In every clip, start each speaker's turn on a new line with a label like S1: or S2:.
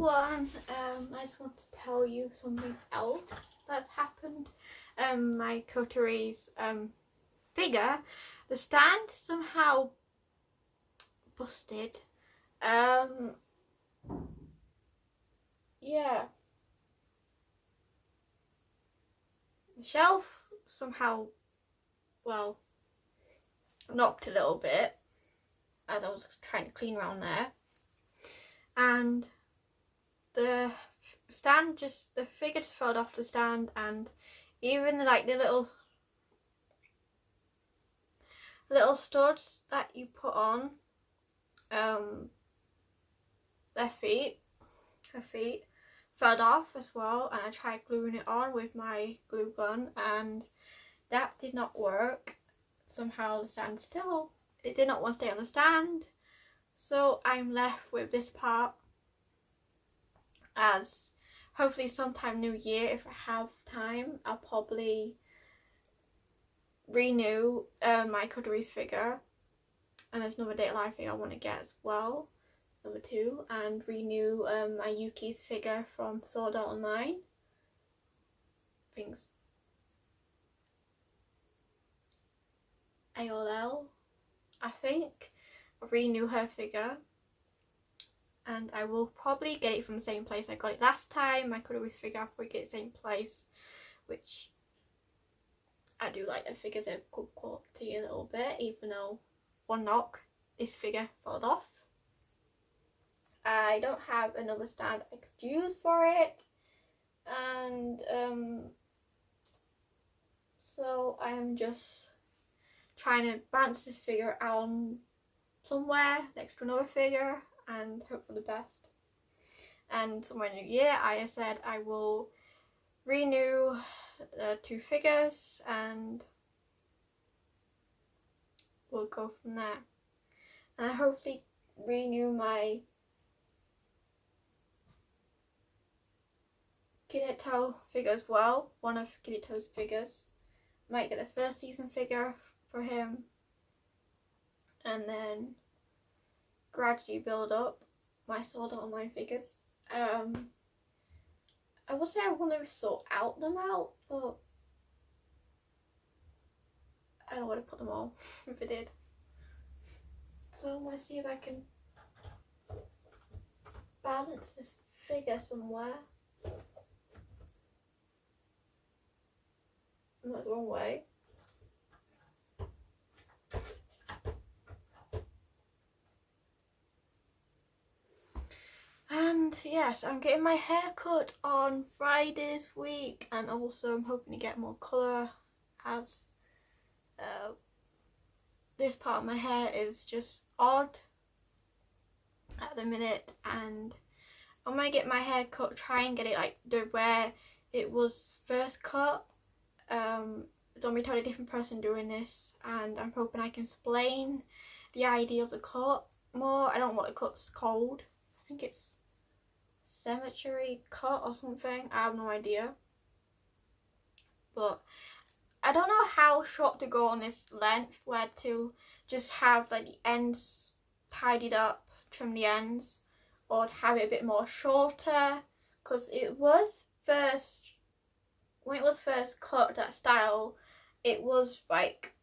S1: everyone, I just want to tell you something else that's happened. My coteries figure, the stand somehow busted. Yeah, the shelf somehow, well, knocked a little bit as I was trying to clean around there, and the stand the figure just fell off the stand, and even like the little studs that you put on her feet fell off as well, and I tried gluing it on with my glue gun and that did not work. Somehow the stand it did not want to stay on the stand, so I'm left with this part. As hopefully sometime new year, if I have time, I'll probably renew my Coteries figure, and there's another Date Alive figure I want to get as well, number 2, and renew my Yuki's figure from Sword Art Online. Things AOL, I think. I'll renew her figure, and I will probably get it from the same place I got it last time. My Coteries figure, I'll probably get it the same place, which I do like the figures, they're good quality a little bit, even though one knock, this figure fell off. I don't have another stand I could use for it, and so I am just trying to bounce this figure out somewhere next to another figure and hope for the best. And somewhere in the year, I said I will renew the 2 figures and we'll go from there. And I hopefully renew my Kirito figure as well, one of Kirito's figures. Might get the first season figure for him and then gradually build up my Sword Art Online figures. I would say I want to sort them out, but I don't want to put them all if I did. So I'm going to see if I can balance this figure somewhere. Not the wrong way. And yes, I'm getting my hair cut on Friday this week, and also I'm hoping to get more colour, as this part of my hair is just odd at the minute, and I'm gonna get my hair cut, try and get it like where it was first cut. It's gonna be a totally different person doing this, and I'm hoping I can explain the idea of the cut more. I don't know what the cut's called. I think it's cemetery cut or something. I have no idea. But I don't know how short to go on this length, where to just have like the ends tidied up, trim the ends, or have it a bit more shorter, because it was first, when it was first cut, that style, it was like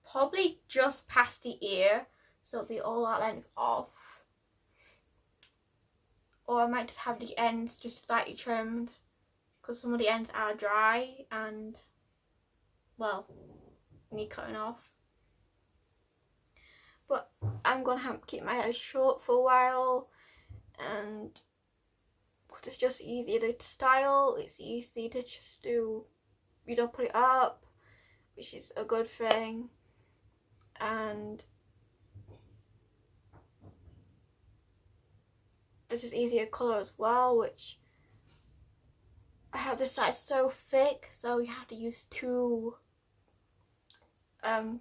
S1: probably just past the ear, so it'll be all that length off. Or I might just have the ends just slightly trimmed, because some of the ends are dry and, well, need cutting off. But I'm gonna have to keep my hair short for a while, and because it's just easier to style, it's easy to just do, you don't put it up, which is a good thing. And it's just easier colour as well, which I have this side so thick, so you have to use 2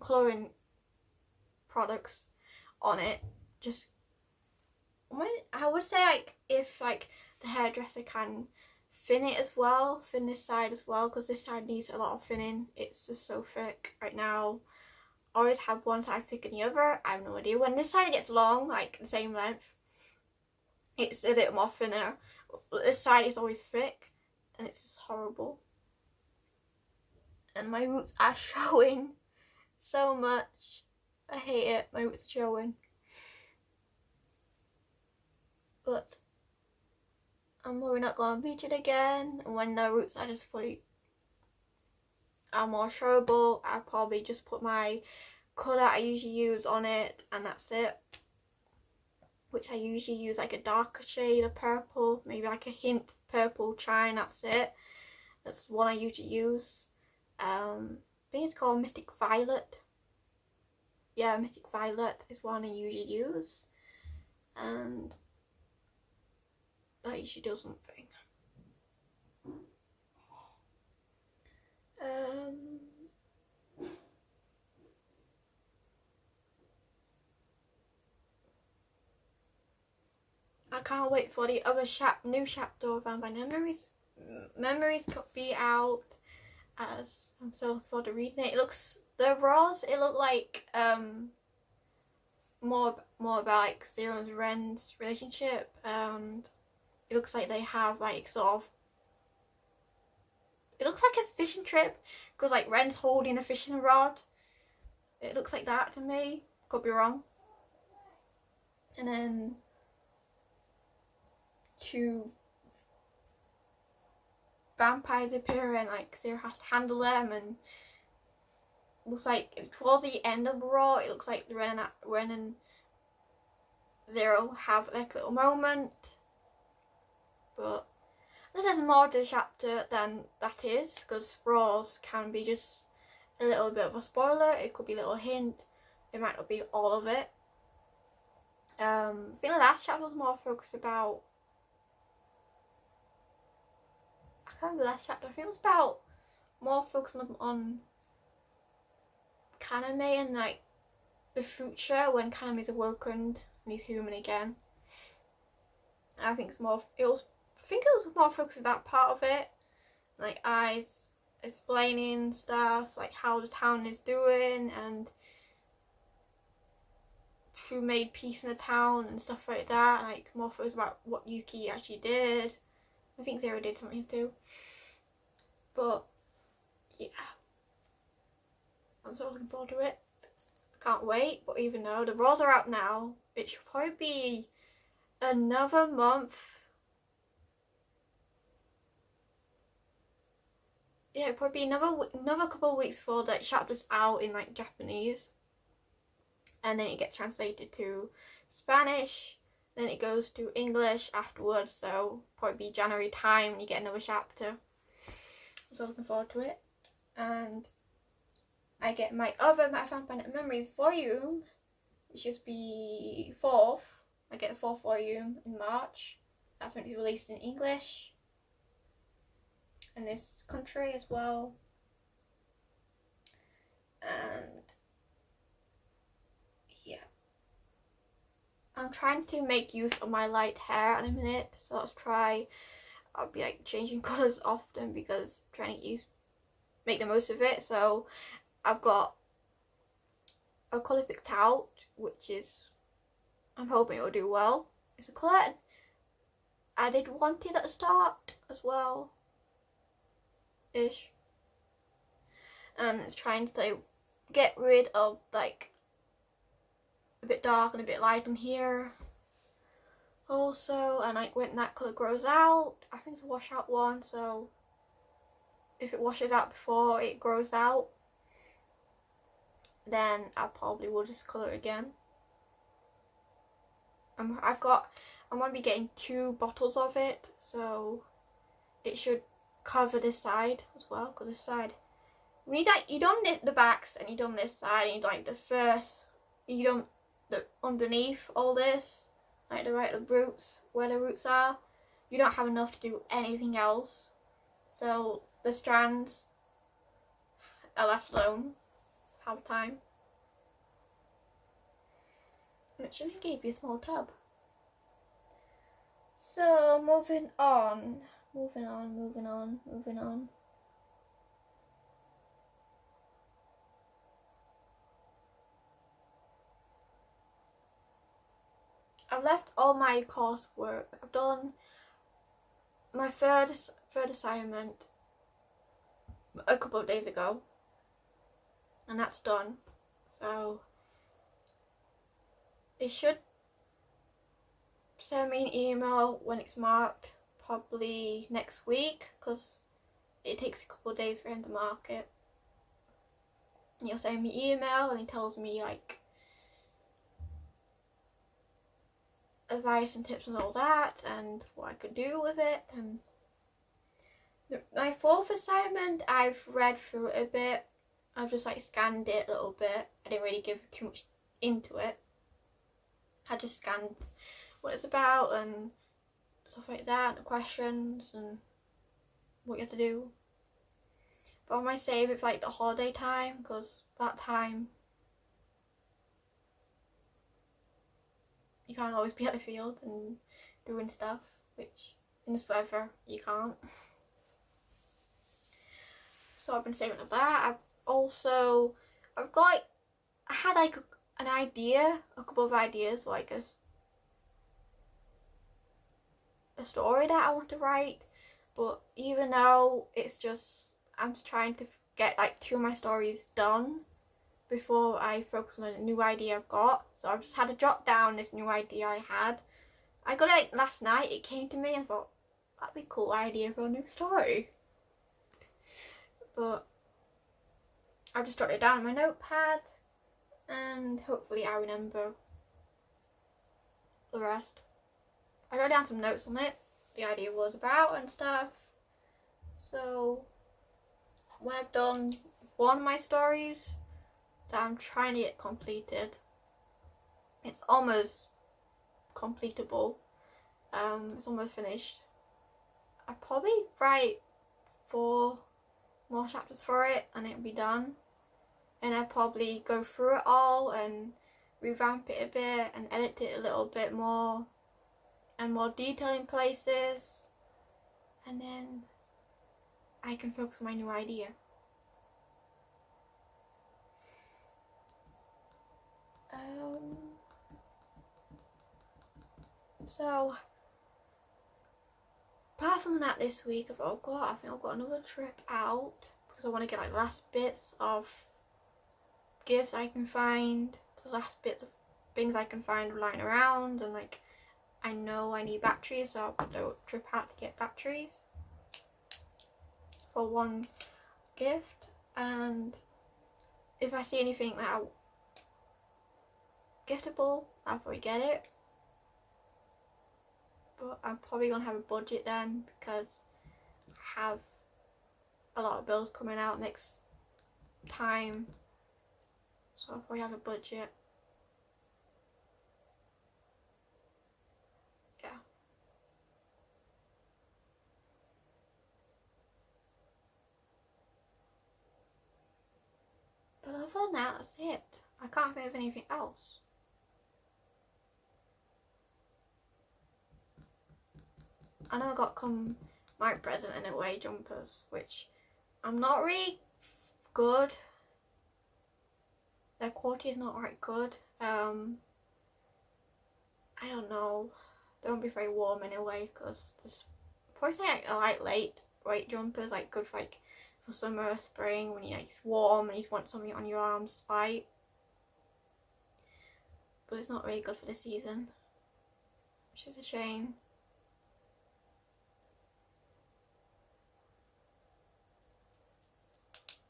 S1: colouring products on it. Just I would say, like, if like the hairdresser can thin it as well, thin this side as well, because this side needs a lot of thinning. It's just so thick right now. I always have one side thicker than the other. I have no idea when this side gets long, like the same length, it's a bit more thinner. This side is always thick, and it's just horrible. And my roots are showing so much. I hate it. My roots are showing. But I'm probably not gonna bleach it again. And when the roots are just fully are more showable, I'll probably just put my colour I usually use on it, and that's it. Which I usually use like a darker shade of purple, maybe like a hint purple chine, that's it. That's the one I usually use. I think it's called Mystic Violet. Yeah, Mystic Violet is one I usually use. And that usually does something. I can't wait for the other new chapter of Vampire Memories. Memories could be out, as I'm so looking forward to reading it. It looks, the Raws, it looked like more about like Zero and Ren's relationship. It looks like they have like sort of, it looks like a fishing trip because like Ren's holding a fishing rod. It looks like that to me. Could be wrong. And then two vampires appear and like Zero has to handle them, and looks like towards the end of the Raw, it looks like Ren and Zero have like a little moment. But there's more to the chapter than that is, because Raws can be just a little bit of a spoiler. It could be a little hint. It might not be all of it. I think the last chapter was more focused about, I can't remember the last chapter. I think it was about more focused on Kaname and like the future when Kaname is awakened and he's human again. I think it's more, I think it was more focused on that part of it, like Eyes explaining stuff, like how the town is doing and who made peace in the town and stuff like that, like more focused about what Yuki actually did. I think Zero did something too. But yeah, I'm so looking forward to it. I can't wait. But even though the Raws are out now, it should probably be another month. Yeah, it'll probably be another couple of weeks before that chapter's out in like Japanese, and then it gets translated to Spanish, then it goes to English afterwards, so probably be January time and you get another chapter. I'm so looking forward to it. And I get my other Vampire Memories volume, which should be 4th. I get the 4th volume in March. That's when it's released in English in this country as well. And yeah, I'm trying to make use of my light hair at the minute, so let's try. I'll be like changing colours often because I'm trying to make the most of it. So I've got a colour picked out, which is, I'm hoping it will do well. It's a colour I did want it at the start as well, ish. And it's trying to get rid of like a bit dark and a bit light on here also, and like when that colour grows out, I think it's a washout one, so if it washes out before it grows out, then I probably will just colour it again. I'm going to be getting 2 bottles of it, so it should cover this side as well, because this side, when you done the backs and you done this side and you like the first, you done the underneath all this, like the roots, where the roots are, you don't have enough to do anything else. So the strands are left alone half the time. It should have gave you a small tub. So moving on. I've left all my coursework. I've done my third assignment a couple of days ago, and that's done. So they should send me an email when it's marked, probably next week, because it takes a couple of days for him to mark it. And he'll send me an email and he tells me like advice and tips and all that, and what I could do with it. And my fourth assignment, I've read through it a bit. I've just like scanned it a little bit. I didn't really give too much into it. I just scanned what it's about and stuff like that, and the questions and what you have to do. But I might save it for like the holiday time, because that time you can't always be at the field and doing stuff, which in this weather you can't. So I've been saving up that. I had like an idea, a couple of ideas, like a story that I want to write, but even though it's just, I'm trying to get like 2 of my stories done before I focus on a new idea I've got. So I've just had to jot down this new idea I had. I got it like last night, it came to me and thought, that'd be a cool idea for a new story. But I've just jotted it down on my notepad, and hopefully I remember the rest. I wrote down some notes on it, the idea was about and stuff. So when I've done one of my stories that I'm trying to get completed, it's almost completable. It's almost finished. I probably write 4 more chapters for it and it'll be done. And I'll probably go through it all and revamp it a bit and edit it a little bit more and more detail in places, and then I can focus on my new idea. So apart from that, this week I think I've got another trip out, because I want to get like the last bits of gifts I can find, the last bits of things I can find lying around, and like I know I need batteries, so I'll do a trip out to get batteries for one gift. And if I see anything that I giftable, I'll probably get it. But I'm probably gonna have a budget then, because I have a lot of bills coming out next time, so I'll probably have a budget. Yeah. But other than that, that's it. I can't think of anything else. I know I got my present and away jumpers, which I'm not really good. Their quality is not right good. I don't know. They won't be very warm anyway, because there's probably like light jumpers, like good for like for summer or spring when it's warm and you want something on your arms light. But it's not really good for the season, which is a shame.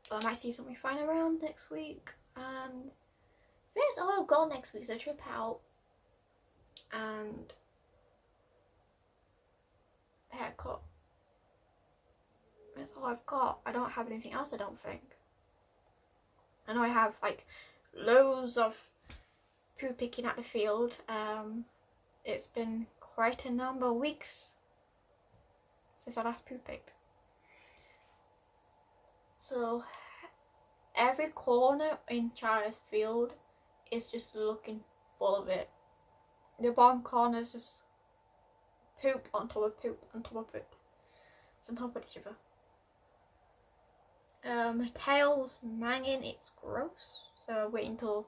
S1: But I might see something fine around next week, and I think that's all I've got next week. Is a trip out and a haircut. That's all I've got. I don't have anything else, I don't think. I know I have like loads of poo picking at the field. It's been quite a number of weeks since I last poo picked. So every corner in Charlie's field is just looking full of it. The bottom corner is just poop on top of poop on top of poop. It's on top of each other. Tail's manging, it's gross. So wait until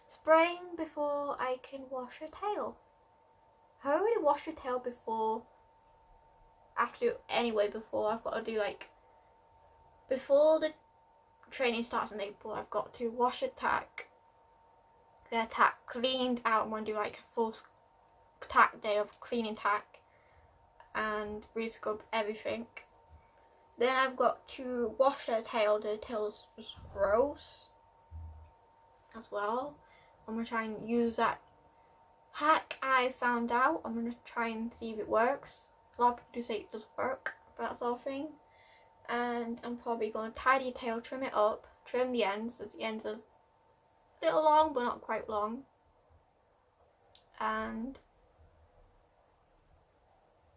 S1: spring before I can wash a tail. wash your tail before. I have to do it anyway before. I've got to do like, before the training starts in April, I've got to wash a tack, get a tack cleaned out. I'm going to do like a full tack day of cleaning tack and re-scrub everything. Then I've got to wash her tail. The tail's gross as well. I'm going to try and use that hack I found out. I'm going to try and see if it works. A lot of people do say it does work, but that's our thing. And I'm probably going to tidy your tail, trim it up, trim the ends, as the ends are a little long but not quite long. And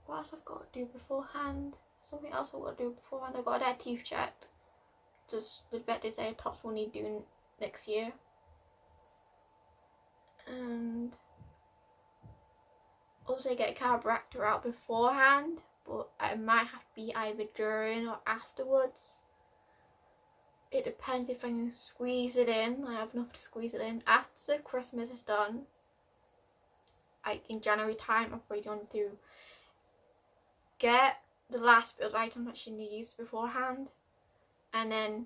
S1: what else I've got to do beforehand? Something else I've got to do beforehand. I've got to get teeth checked. Just the vet did say tops will need doing next year. And also get a chiropractor out beforehand, but it might have to be either during or afterwards. It depends if I can squeeze it in. I have enough to squeeze it in. After Christmas is done, like in January time, I'm probably going to get the last bit of items that she needs beforehand, and then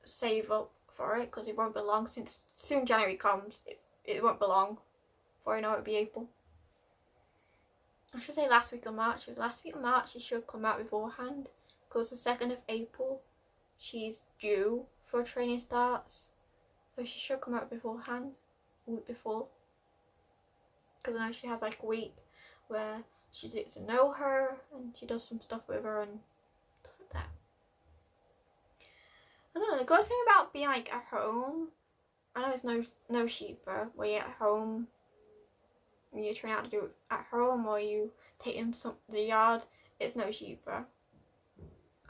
S1: save up for it, because it won't be long. Since soon January comes, it won't be long before I know it'll be April. I should say last week of March, because last week of March it should come out beforehand, because the 2nd of April she's due for training starts, so she should come out beforehand, a week before, because I know she has like a week where she gets to know her and she does some stuff with her and stuff like that. I don't know, the good thing about being like at home, I know it's no cheaper where you're at home, when you train out to do it at home or you take them to the yard, it's no cheaper.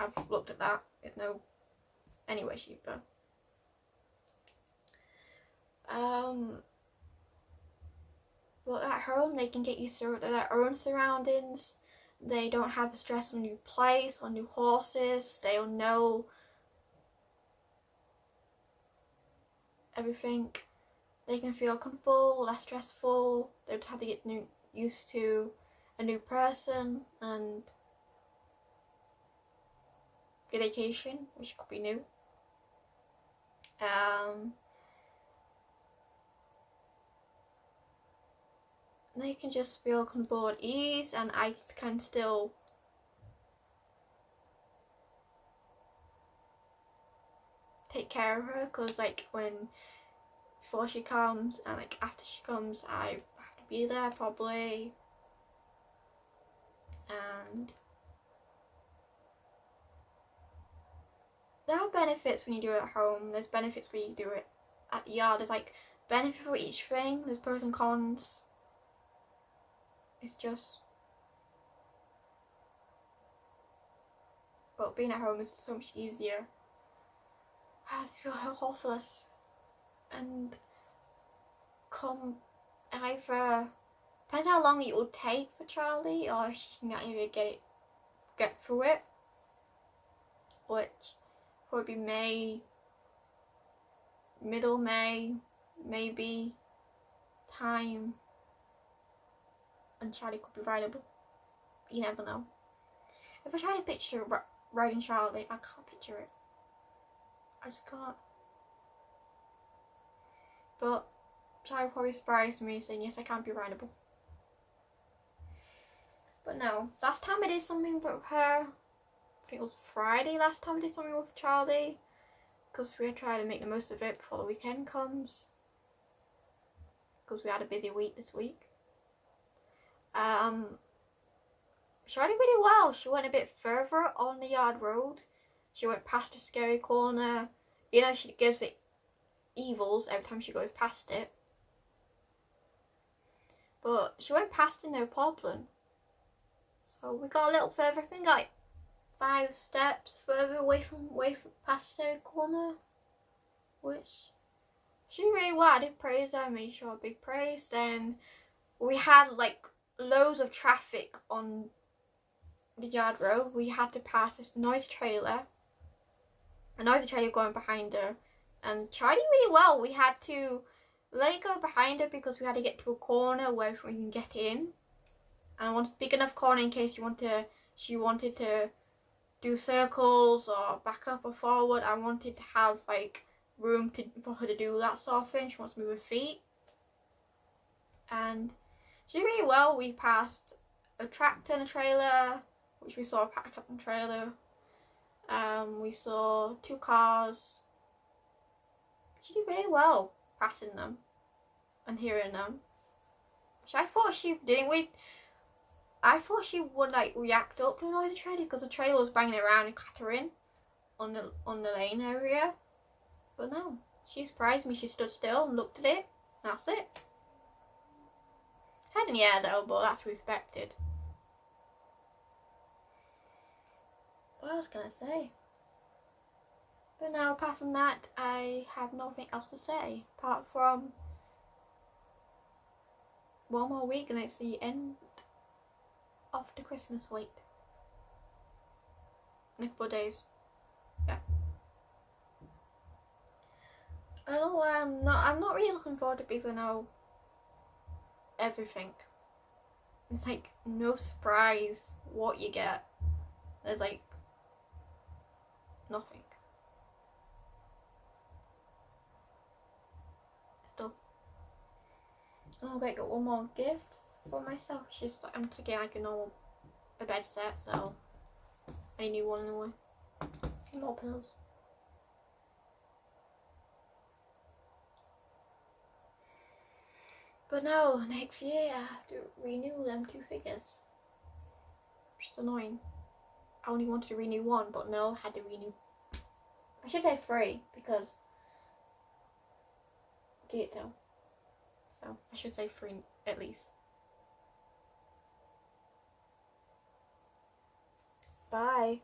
S1: I've looked at that, it's no anywhere cheaper. But at home they can get used to their own surroundings. They don't have the stress of a new place or new horses. They'll know everything. They can feel comfortable, less stressful. They just have to get used to a new person and education, which could be new. They can just feel comfortable at ease, and I can still take care of her, because like before she comes and like after she comes, I have to be there probably. And there are benefits when you do it at home. There's benefits when you do it at the yard. There's like benefit for each thing. There's pros and cons. It's just, but being at home is so much easier. I feel horseless and come either depends how long it will take for Charlie, or if she can either get through it, which would be May, middle May, maybe time. And Charlie could be rideable. You never know. If I try to picture riding Charlie, I can't picture it. I just can't. But Charlie probably surprised me saying yes, I can be rideable. But no, last time I did something with her, I think it was Friday last time I did something with Charlie, because we were trying to make the most of it before the weekend comes, because we had a busy week this week. She did really well. She went a bit further on the yard road. She went past a scary corner. You know, she gives it evils every time she goes past it. But she went past it no problem. So we got a little further, I think like 5 steps further away from past the scary corner. Which she did really well. I did praise her, I made sure a big praise. Then we had like loads of traffic on the yard road. We had to pass this noisy trailer, a noisy trailer going behind her, and Charlie really well. We had to let it go behind her because we had to get to a corner where we can get in. And I wanted a big enough corner in case she wanted to do circles or back up or forward. I wanted to have like room for her to do that sort of thing. She wants to move her feet. And she did really well. We passed a tractor and a trailer, which we saw packed up in a trailer. We saw 2 cars. She did really well passing them and hearing them. Which I thought she didn't. I thought she would like react up to the noise of the trailer because the trailer was banging around and clattering on the lane area. But no, she surprised me. She stood still and looked at it. And that's it. Head in the air though, but that's respected. What was I gonna say? But now, apart from that, I have nothing else to say. Apart from one more week and it's the end of the Christmas week. In a couple of days. Yeah. I don't know why I'm not really looking forward to it because I know everything. It's like no surprise what you get. There's like nothing. Still. And I'll get one more gift for myself. It's just I'm taking like a bed set, so I need one anyway. More pillows. But no, next year I have to renew them 2 figures. Which is annoying. I only wanted to renew 1, but no, I had to renew. I should say 3 because get though. So I should say 3 at least. Bye.